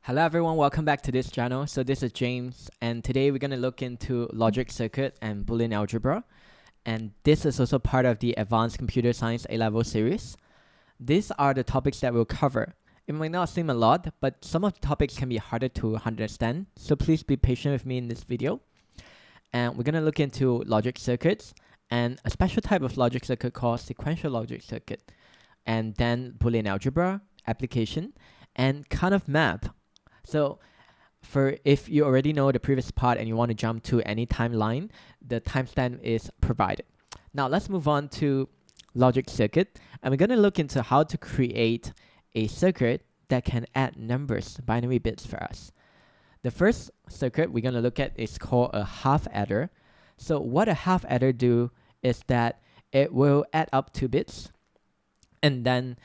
Hello everyone, welcome back to this channel. So this is James, and today we're going to look into logic circuit and Boolean algebra. And this is also part of the Advanced Computer Science A-Level series. These are the topics that we'll cover. It might not seem a lot, but some of the topics can be harder to understand. So please be patient with me in this video. And we're going to look into logic circuits and a special type of logic circuit called sequential logic circuit. And then Boolean algebra, application, and Karnaugh map. So if you already know the previous part and you want to jump to any timeline, the timestamp is provided. Now let's move on to logic circuit, and we're going to look into how to create a circuit that can add numbers, binary bits for us. The first circuit we're going to look at is called a half adder. So what a half adder do is that it will add up 2 bits and then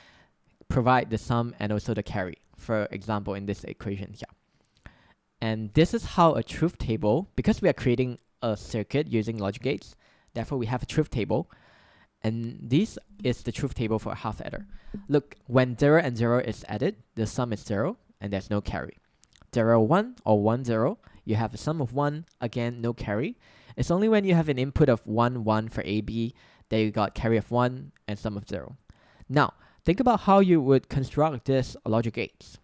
provide the sum and also the carry, for example, in this equation here. And this is how a truth table, because we are creating a circuit using logic gates, therefore we have a truth table. And this is the truth table for a half adder. Look, when 0 and 0 is added, the sum is 0 and there's no carry. 0, 1 or 1, 0, you have a sum of 1, again, no carry. It's only when you have an input of 1, 1 for AB that you got carry of 1 and sum of 0. Now, think about how you would construct this logic gates.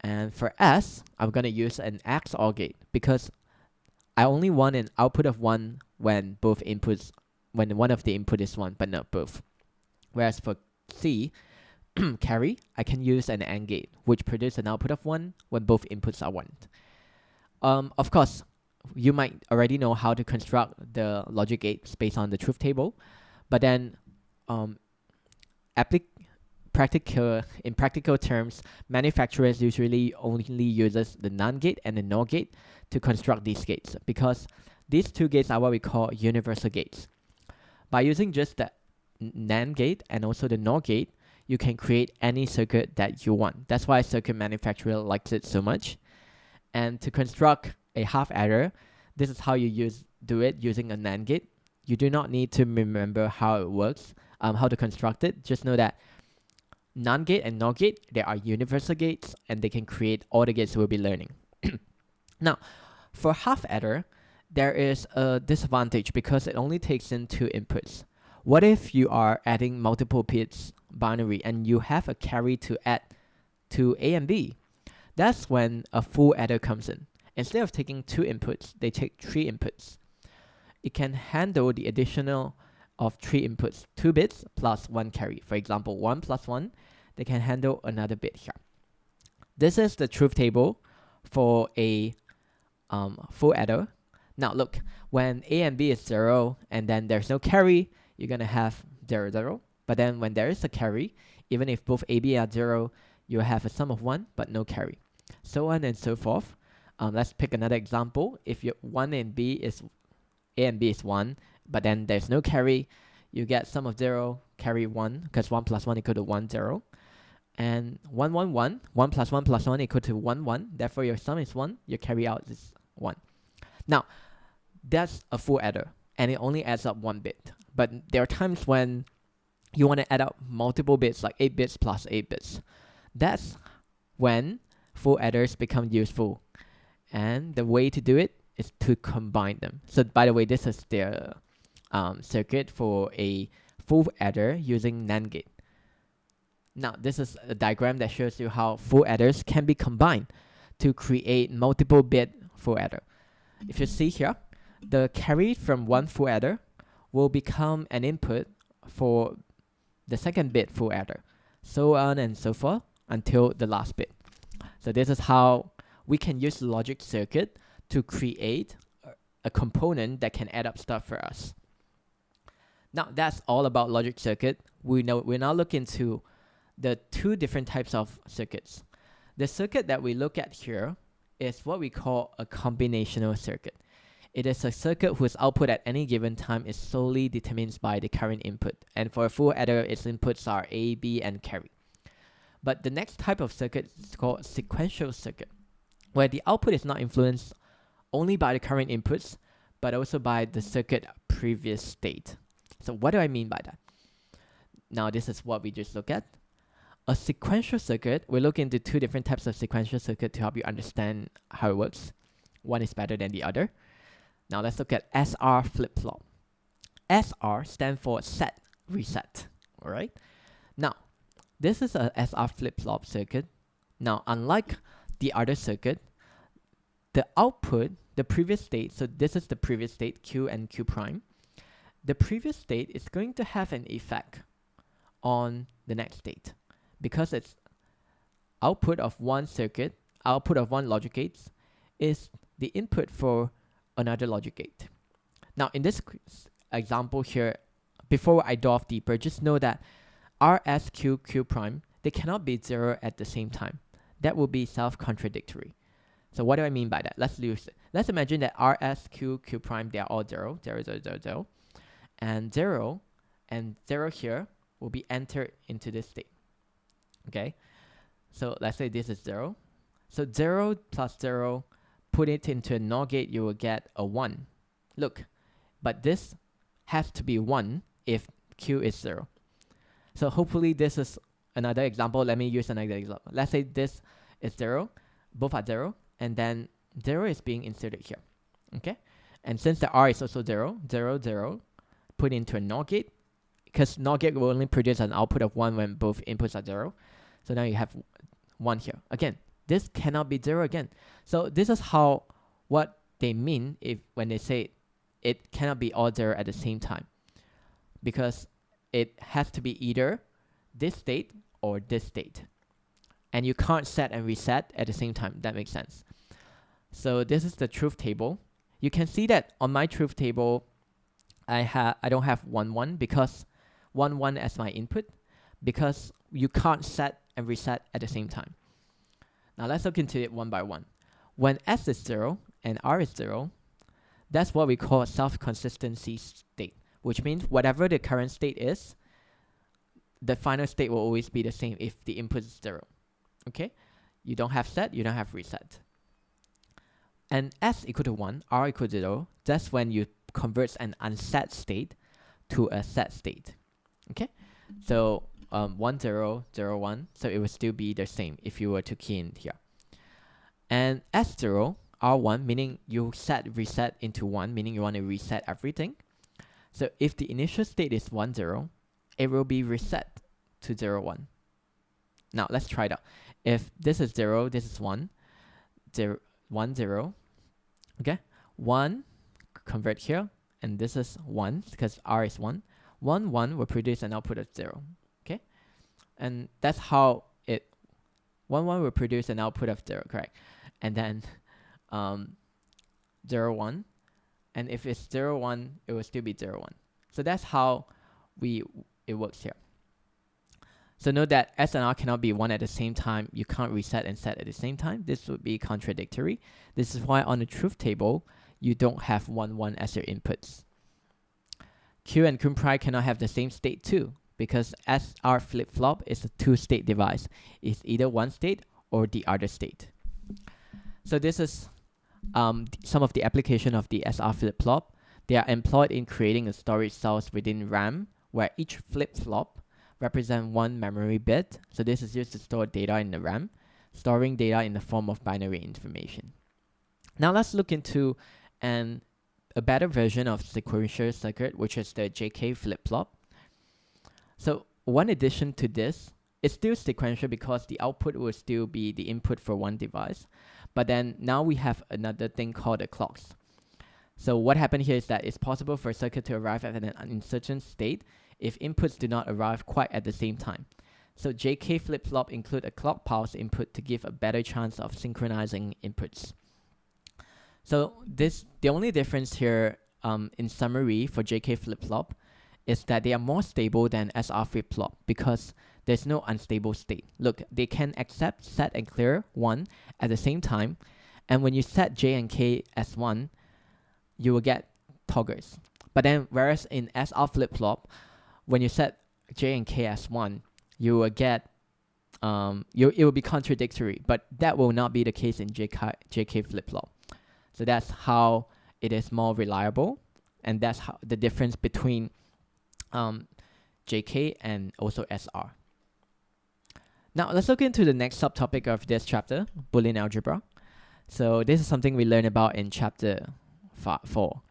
And for S, I'm going to use an XOR gate because I only want an output of 1 when when one of the input is 1, but not both. Whereas for C, carry, I can use an AND gate, which produces an output of 1 when both inputs are 1. Of course, you might already know how to construct the logic gates based on the truth table, but then in practical terms, manufacturers usually only uses the NAND gate and the NOR gate to construct these gates, because these 2 gates are what we call universal gates. By using just the NAND gate and also the NOR gate, you can create any circuit that you want. That's why circuit manufacturer likes it so much. And to construct a half adder, this is how you do it using a NAND gate. You do not need to remember how it works, how to construct it. Just know that NAND gate and NOR gate, they are universal gates, and they can create all the gates we'll be learning. Now, for half adder, there is a disadvantage because it only takes in 2 inputs. What if you are adding multiple bits binary and you have a carry to add to A and B? That's when a full adder comes in. Instead of taking 2 inputs, they take 3 inputs. It can handle the additional of 3 inputs, 2 bits plus 1 carry. For example, 1 plus 1, they can handle another bit here. This is the truth table for a full adder. Now look, when A and B is 0 and then there's no carry, you're going to have 0, 0. But then when there is a carry, even if both A, B are 0, you have a sum of 1 but no carry. So on and so forth. Let's pick another example. If your A and B is 1, but then there's no carry, you get sum of 0, carry 1, because 1 plus 1 equal to 1, 0. And 1, 1, 1, 1 plus 1 plus 1 equal to 1, 1. Therefore, your sum is 1, your carry out is 1. Now, that's a full adder, and it only adds up 1 bit. But there are times when you want to add up multiple bits, like 8 bits plus 8 bits. That's when full adders become useful. And the way to do it is to combine them. So by the way, this is their circuit for a full adder using NAND gate. Now, this is a diagram that shows you how full adders can be combined to create multiple bit full adder. If you see here, the carry from one full adder will become an input for the second bit full adder, so on and so forth until the last bit. So this is how we can use the logic circuit to create a component that can add up stuff for us. Now that's all about logic circuit. We now look into the 2 different types of circuits. The circuit that we look at here is what we call a combinational circuit. It is a circuit whose output at any given time is solely determined by the current input. And for a full adder, its inputs are A, B, and carry. But the next type of circuit is called sequential circuit, where the output is not influenced only by the current inputs, but also by the circuit previous state. So what do I mean by that? Now this is what we just looked at. A sequential circuit, we look into two different types of sequential circuit to help you understand how it works. One is better than the other. Now let's look at SR flip-flop. SR stands for set, reset. Alright? Now, this is a SR flip-flop circuit. Now, unlike the other circuit, the output, the previous state, so this is the previous state, Q and Q prime. The previous state is going to have an effect on the next state because it's output of one circuit, output of one logic gate is the input for another logic gate. Now, in this example here, before I delve deeper, just know that RSQ Q prime, they cannot be 0 at the same time. That will be self-contradictory. So what do I mean by that? Let's imagine that RSQ Q prime, they are all 0, 0, 0, 0, 0. And 0 here will be entered into this state. Okay? So let's say this is 0. So 0 plus 0, put it into a NOR gate, you will get a 1. Look, but this has to be 1 if Q is 0. So hopefully this is another example. Let me use another example. Let's say this is 0, both are 0, and then 0 is being inserted here. Okay? And since the R is also 0, 0, 0, put into a NOR gate, because NOR gate will only produce an output of 1 when both inputs are 0. So now you have 1 here. Again, this cannot be 0 again. So this is what they mean when they say it cannot be all 0 at the same time. Because it has to be either this state or this state. And you can't set and reset at the same time. That makes sense. So this is the truth table. You can see that on my truth table, I don't have 1, 1 because 1, 1 as my input, because you can't set and reset at the same time. Now let's look into it one by one. When S is 0 and R is 0, that's what we call self-consistency state, which means whatever the current state is, the final state will always be the same if the input is 0. Okay? You don't have set, you don't have reset. And S equal to 1, R equal to 0, that's when you convert an unset state to a set state. Okay? So 1, 0, 0, 1, so it would still be the same if you were to key in here. And S0, R1, meaning you set reset into 1, meaning you want to reset everything. So if the initial state is 1, 0, it will be reset to 0, 1. Now let's try it out. If this is 0, this is 1, 0, 1, 0. Okay? 1, convert here, and this is 1 because R is 1. 1, 1 will produce an output of 0. Okay? And that's how 1, 1 will produce an output of 0, correct? And then 0, 1. And if it's 0, 1, it will still be 0, 1. So that's how it works here. So note that S and R cannot be 1 at the same time. You can't reset and set at the same time. This would be contradictory. This is why on the truth table, you don't have 1, 1 as your inputs. Q and Q prime cannot have the same state too, because SR flip-flop is a two-state device. It's either one state or the other state. So this is some of the application of the SR flip-flop. They are employed in creating a storage cells within RAM, where each flip-flop represent one memory bit. So this is used to store data in the RAM, storing data in the form of binary information. Now let's look into a better version of sequential circuit, which is the JK flip-flop. So one addition to this, it's still sequential because the output will still be the input for one device. But then now we have another thing called the clocks. So what happened here is that it's possible for a circuit to arrive at an uncertain state if inputs do not arrive quite at the same time. So JK flip-flop include a clock pulse input to give a better chance of synchronizing inputs. So the only difference here in summary for JK flip-flop is that they are more stable than SR flip-flop because there's no unstable state. Look, they can accept, set, and clear 1 at the same time. And when you set J and K as 1, you will get toggles. But then whereas in SR flip-flop, when you set J and K as 1, you will get, it will be contradictory. But that will not be the case in JK flip-flop. So that's how it is more reliable. And that's how the difference between JK and also SR. Now let's look into the next subtopic of this chapter, Boolean algebra. So this is something we learn about in chapter 4.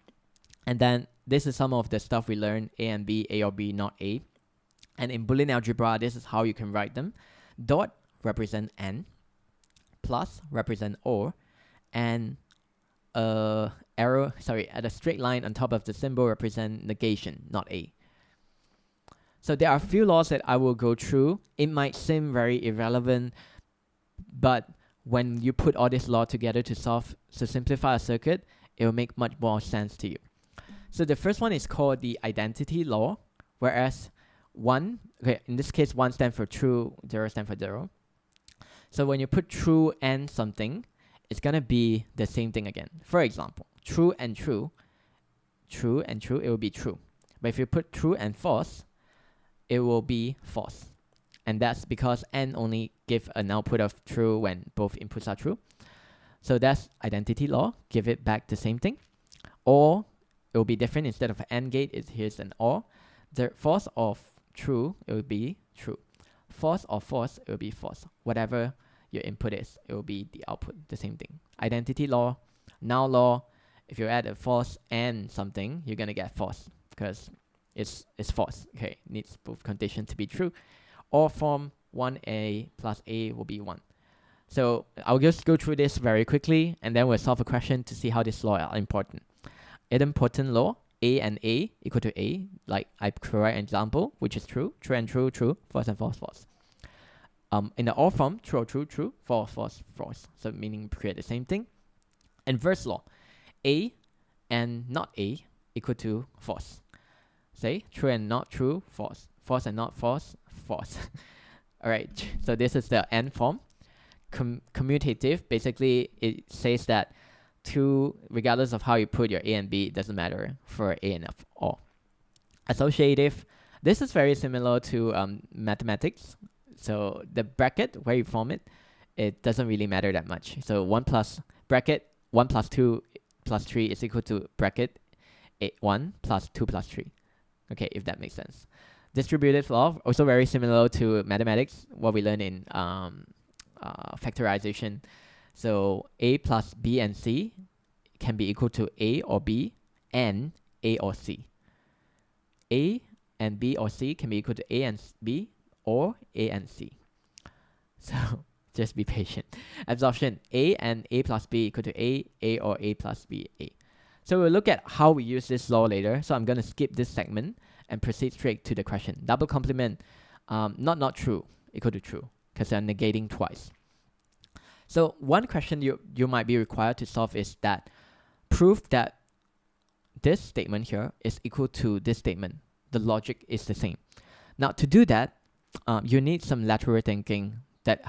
And then this is some of the stuff we learn, A and B, A or B, not A. And in Boolean algebra, this is how you can write them. Dot represent and, plus represent or, and arrow, at a straight line on top of the symbol represent negation, not A. So there are a few laws that I will go through. It might seem very irrelevant, but when you put all this law together to simplify a circuit, it will make much more sense to you. So the first one is called the identity law, whereas in this case, 1 stands for true, 0 stands for 0. So when you put true and something, it's going to be the same thing again. For example, true and true, it will be true. But if you put true and false, it will be false. And that's because and only give an output of true when both inputs are true. So that's identity law. Give it back the same thing. Or it will be different. Instead of an AND gate, here's an OR. The false or true, it will be true. False or false, it will be false. Whatever your input is, it will be the output, the same thing. Identity law, now law, if you add a false and something, you're going to get false because it's false. Okay, needs both conditions to be true. Or form 1a plus a will be 1. So I'll just go through this very quickly, and then we'll solve a question to see how this law are important. Idempotent law, a and a equal to a, like I provide an example, which is true, true and true, true, false and false, false. In the or form, true or true, true, false, false, false. So meaning create the same thing. Inverse law, a and not a equal to false. Say true and not true, false. False and not false, false. Alright, so this is the AND form. Commutative, basically it says that regardless of how you put your A and B, it doesn't matter for A and F or. Associative, this is very similar to mathematics. So the bracket, where you form it, it doesn't really matter that much. So 1 plus 2 plus 3 is equal to bracket 1 plus 2 plus 3. Okay, if that makes sense. Distributive law, also very similar to mathematics, what we learn in factorization. So a plus b and c can be equal to a or b and a or c. A and b or c can be equal to a and b or a and c. So just be patient. Absorption, a and a plus b equal to a or a plus b, a. So we'll look at how we use this law later. So I'm going to skip this segment and proceed straight to the question. Double complement, not true, equal to true, because they're negating twice. So one question you might be required to solve is that prove that this statement here is equal to this statement. The logic is the same. Now to do that, you need some lateral thinking that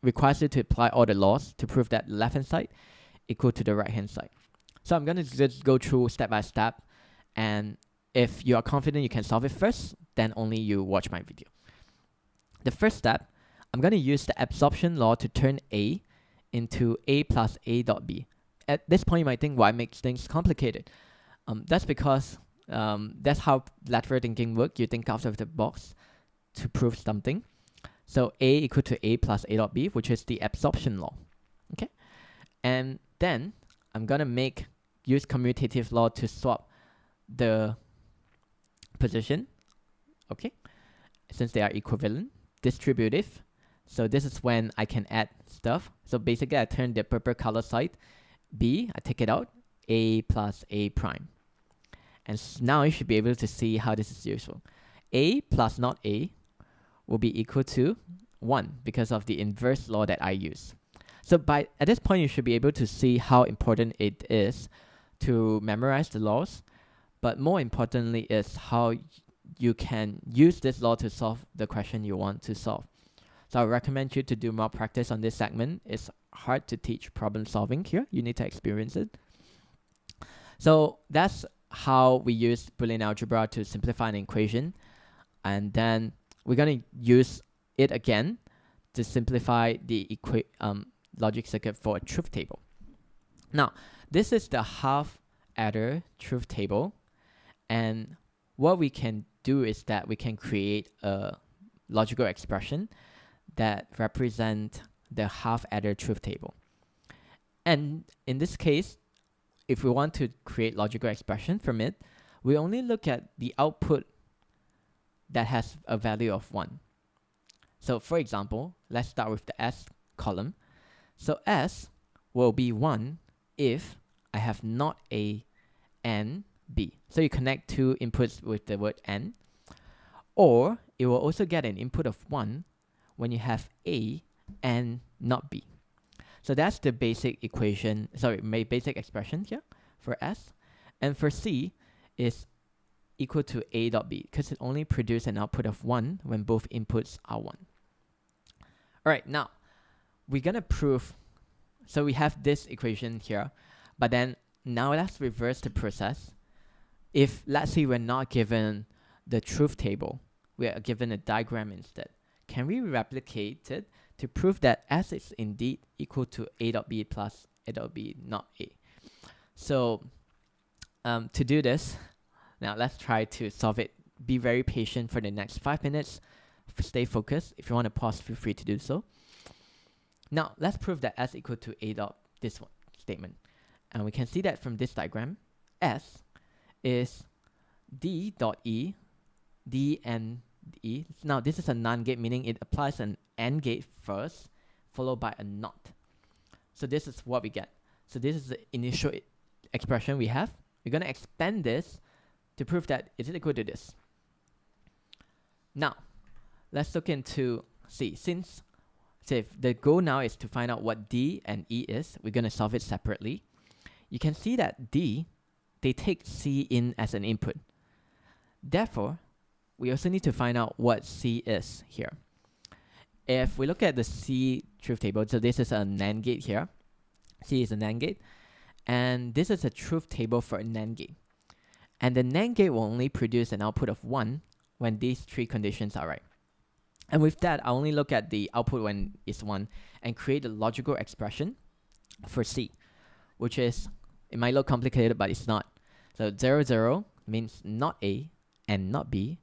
requires you to apply all the laws to prove that the left hand side equal to the right hand side. So I'm going to just go through step by step, and if you are confident you can solve it first, then only you watch my video. The first step, I'm going to use the absorption law to turn A into A plus A dot B. At this point, you might think, why make things complicated? That's because that's how lateral thinking works. You think out of the box to prove something. So A equal to A plus A dot B, which is the absorption law. Okay, and then I'm going to use commutative law to swap the position. Okay, since they are equivalent. Distributive, so this is when I can add stuff. So basically I turn the purple color side B, I take it out, A plus A prime. And now you should be able to see how this is useful. A plus not A will be equal to 1 because of the inverse law that I use. So at this point you should be able to see how important it is to memorize the laws, but more importantly is how you can use this law to solve the question you want to solve. So I recommend you to do more practice on this segment. It's hard to teach problem solving here. You need to experience it. So that's how we use Boolean algebra to simplify an equation. And then we're going to use it again to simplify the logic circuit for a truth table. Now, this is the half adder truth table. And what we can do is that we can create a logical expression that represent the half adder truth table. And in this case, if we want to create logical expression from it, we only look at the output that has a value of 1. So for example, let's start with the S column. So S will be 1 if I have not A and B. So you connect two inputs with the word and. Or it will also get an input of 1 when you have A and not B. So that's the basic equation, basic expression here for S. And for C is equal to A dot B because it only produces an output of 1 when both inputs are 1. All right, now we're going to prove, so we have this equation here, but then now let's reverse the process. If, let's say, we're not given the truth table, we are given a diagram instead. Can we replicate it to prove that S is indeed equal to A dot B plus A dot B not A? So to do this, now let's try to solve it. Be very patient for the next 5 minutes. Stay focused. If you want to pause, feel free to do so. Now let's prove that S equal to A dot this one statement. And we can see that from this diagram, S is D dot E, D and E. Now this is a NAND gate, meaning it applies an AND gate first, followed by a NOT. So this is what we get. So this is the initial expression we have. We're going to expand this to prove that is it equal to this. Now, let's look into C. Since if the goal now is to find out what D and E is, we're going to solve it separately. You can see that D, they take C in as an input. Therefore, we also need to find out what C is here. If we look at the C truth table, so this is a NAND gate here. C is a NAND gate. And this is a truth table for a NAND gate. And the NAND gate will only produce an output of 1 when these three conditions are right. And with that, I only look at the output when it's 1 and create a logical expression for C, which is, it might look complicated, but it's not. So 0, 0 means not A and not B,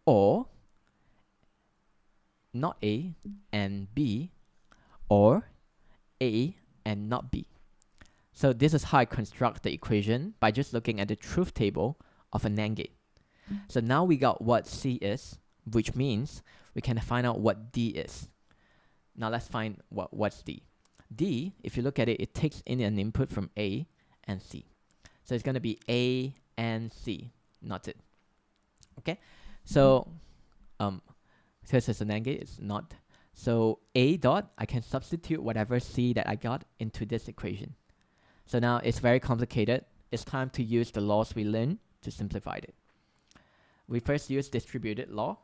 or not A and B, or A and not B. So this is how I construct the equation by just looking at the truth table of a NAND gate. So now we got what C is, which means we can find out what D is. Now let's find what's D. D, if you look at it, it takes in an input from A and C. So it's going to be A and C, not it. Okay? So, because it's a NAND gate, it's not. So A dot, I can substitute whatever C that I got into this equation. So now it's very complicated. It's time to use the laws we learned to simplify it. We first use distributed law.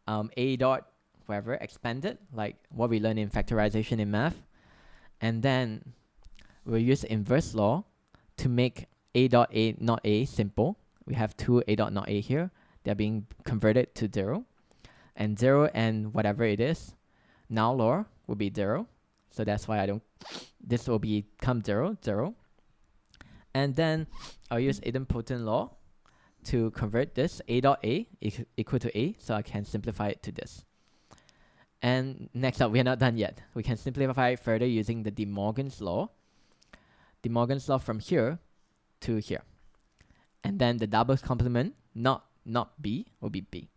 A dot, whatever, expanded, like what we learned in factorization in math. And then we'll use inverse law to make A dot A not A simple. We have two A dot not A here. They're being converted to 0. And 0 and whatever it is, now law will be 0. So that's why this will become 0, 0. And then I'll use idempotent law to convert this A dot A equal to A, so I can simplify it to this. And next up, we are not done yet. We can simplify it further using the De Morgan's law. De Morgan's law from here to here. And then the double complement, not B, will be B.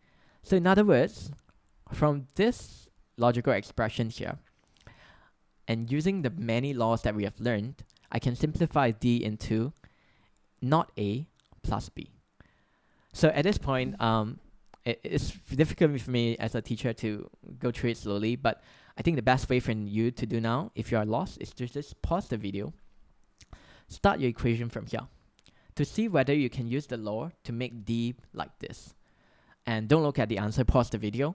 So in other words, from this logical expression here, and using the many laws that we have learned, I can simplify D into not A plus B. So at this point, it's difficult for me as a teacher to go through it slowly, but I think the best way for you to do now, if you are lost, is to just pause the video, start your equation from here, to see whether you can use the law to make D like this. And don't look at the answer, pause the video,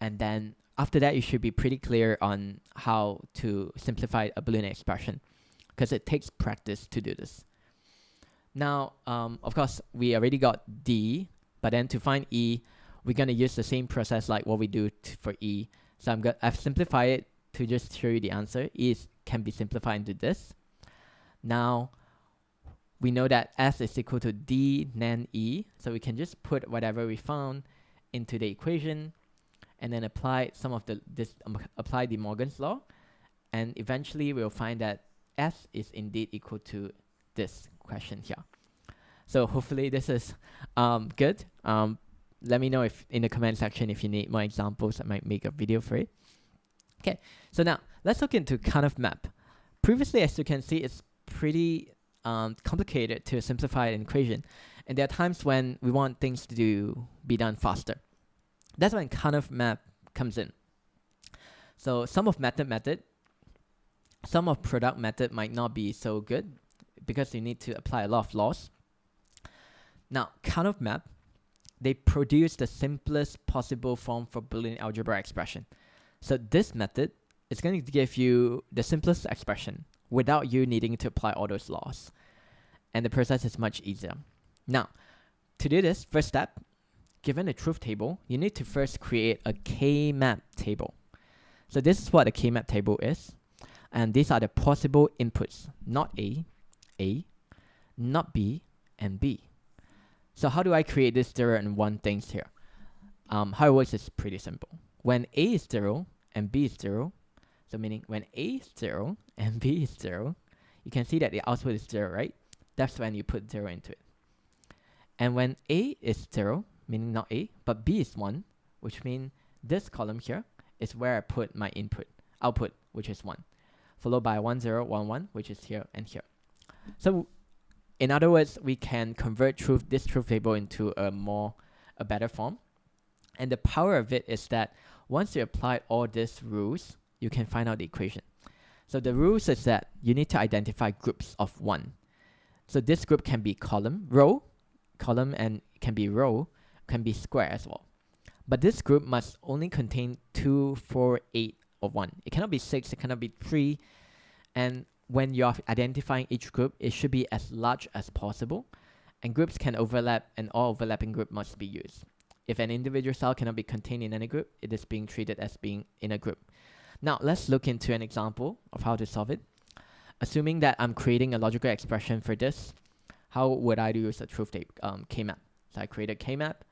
and then after that, you should be pretty clear on how to simplify a Boolean expression, because it takes practice to do this. Now, of course, we already got D, but then to find E, we're going to use the same process like what we do for E. So I've simplified it to just show you the answer. E can be simplified into this. Now, we know that S is equal to D nan E, so we can just put whatever we found into the equation, and then apply some of apply De Morgan's law, and eventually we'll find that S is indeed equal to this question here. So hopefully this is good. Let me know if in the comment section if you need more examples. I might make a video for it. Okay, so now let's look into Karnaugh map. Previously, as you can see, it's pretty complicated to simplify an equation, and there are times when we want things to be done faster. That's when Karnaugh map comes in. So sum of method, sum of product method might not be so good because you need to apply a lot of laws. Now, Karnaugh map, they produce the simplest possible form for Boolean algebra expression. So this method is going to give you the simplest expression without you needing to apply all those laws. And the process is much easier. Now, to do this, first step, given a truth table, you need to first create a K-map table. So this is what a K-map table is. And these are the possible inputs, not A, not B, and B. So how do I create this 0 and 1 things here? How it works is pretty simple. When A is 0 and B is 0, so meaning when A is 0 and B is 0, you can see that the output is 0, right? That's when you put 0 into it. And when A is 0, meaning not A, but B is 1, which means this column here is where I put my output, which is 1, followed by 1, 0, 1, 1, which is here and here. So in other words, we can convert this truth table into a better form. And the power of it is that once you apply all these rules, you can find out the equation. So the rules is that you need to identify groups of 1. So this group can be column, and can be row, can be square as well. But this group must only contain 2, 4, 8, or 1. It cannot be 6, it cannot be 3. And when you're identifying each group, it should be as large as possible. And groups can overlap, and all overlapping group must be used. If an individual cell cannot be contained in any group, it is being treated as being in a group. Now, let's look into an example of how to solve it. Assuming that I'm creating a logical expression for this, how would I use a truth table, K-map? So I create a K-map.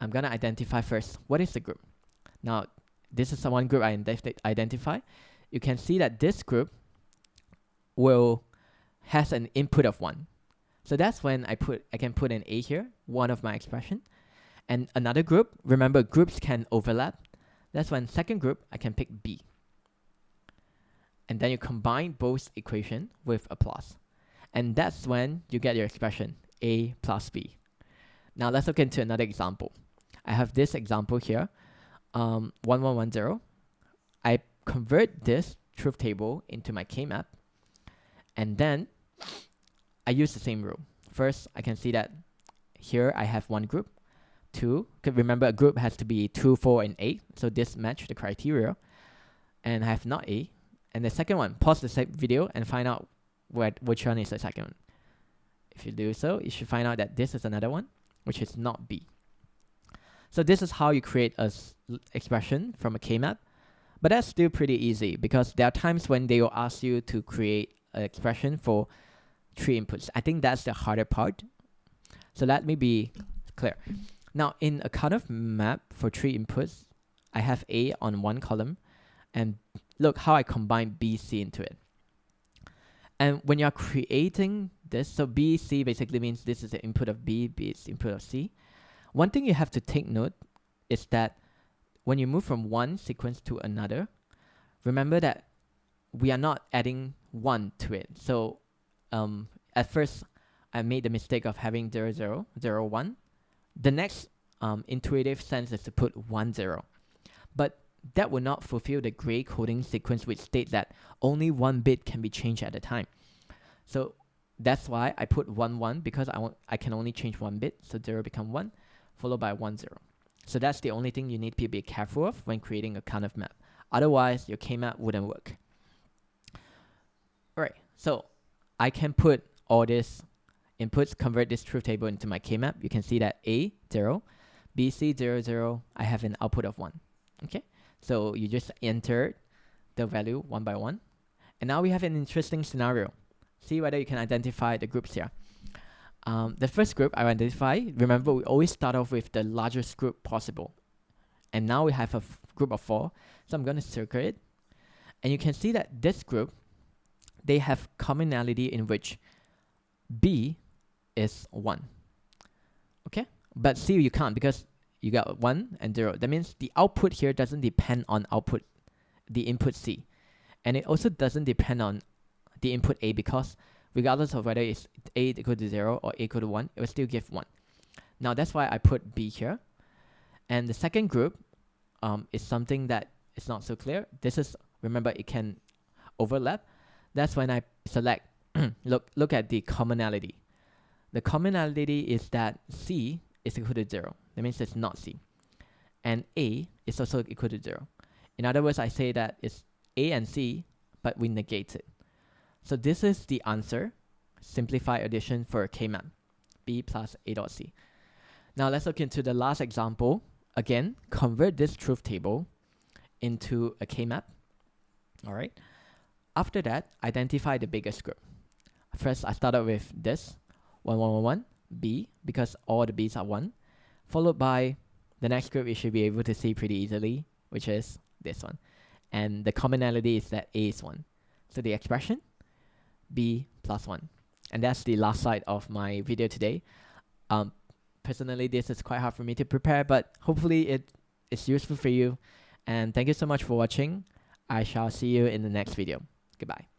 I'm going to identify first, what is the group? Now, this is the one group I identify. You can see that this group has an input of 1. So that's when I can put an A here, one of my expression. And another group, remember groups can overlap. That's when second group, I can pick B. And then you combine both equation with a plus. And that's when you get your expression, A plus B. Now let's look into another example. I have this example here, 1110. I convert this truth table into my K-map. And then I use the same rule. First, I can see that here I have one group, 2. Remember, a group has to be 2, 4, and 8. So this match the criteria. And I have not A. And the second one, pause the video and find out which one is the second one. If you do so, you should find out that this is another one, which is not B. So this is how you create a expression from a K-map. But that's still pretty easy because there are times when they will ask you to create an expression for 3 inputs. I think that's the harder part. So let me be clear. Now, in a Karnaugh map for 3 inputs, I have A on one column, and look how I combine B, C into it. And when you're creating this, so B, C basically means this is the input of B, B is the input of C. One thing you have to take note is that when you move from one sequence to another, remember that we are not adding 1 to it. So at first, I made the mistake of having 0, 0, 0, 1. The next intuitive sense is to put 1, 0. But that will not fulfill the gray coding sequence which states that only one bit can be changed at a time. So that's why I put 1, 1 because I can only change one bit. So 0 become 1, followed by 1, 0. So that's the only thing you need to be careful of when creating a Karnaugh map. Otherwise, your K-map wouldn't work. Alright, so I can put all these inputs, convert this truth table into my K-map. You can see that A, 0, B, C, 0, 0, I have an output of 1. Okay, so you just enter the value one by one. And now we have an interesting scenario. See whether you can identify the groups here. The first group I identify, remember we always start off with the largest group possible. And now we have a group of 4. So I'm going to circle it. And you can see that this group, they have commonality in which B is 1. Okay? But C you can't because you got 1 and 0. That means the output here doesn't depend on the input C. And it also doesn't depend on the input A, because regardless of whether it's A equal to 0 or A equal to 1, it will still give 1. Now that's why I put B here. And the second group is something that is not so clear. This is, remember, it can overlap. That's when I select, look at the commonality. The commonality is that C is equal to 0. That means it's not C. And A is also equal to 0. In other words, I say that it's A and C, but we negate it. So this is the answer, simplified addition for K-map, B plus A dot C. Now let's look into the last example. Again, convert this truth table into a K-map. All right. After that, identify the biggest group. First, I started with this, 1, 1, 1, 1, B, because all the B's are 1, followed by the next group you should be able to see pretty easily, which is this one. And the commonality is that A is 1. So the expression, B plus 1. And that's the last slide of my video today. Personally, this is quite hard for me to prepare, but hopefully it is useful for you. And thank you so much for watching. I shall see you in the next video. Goodbye.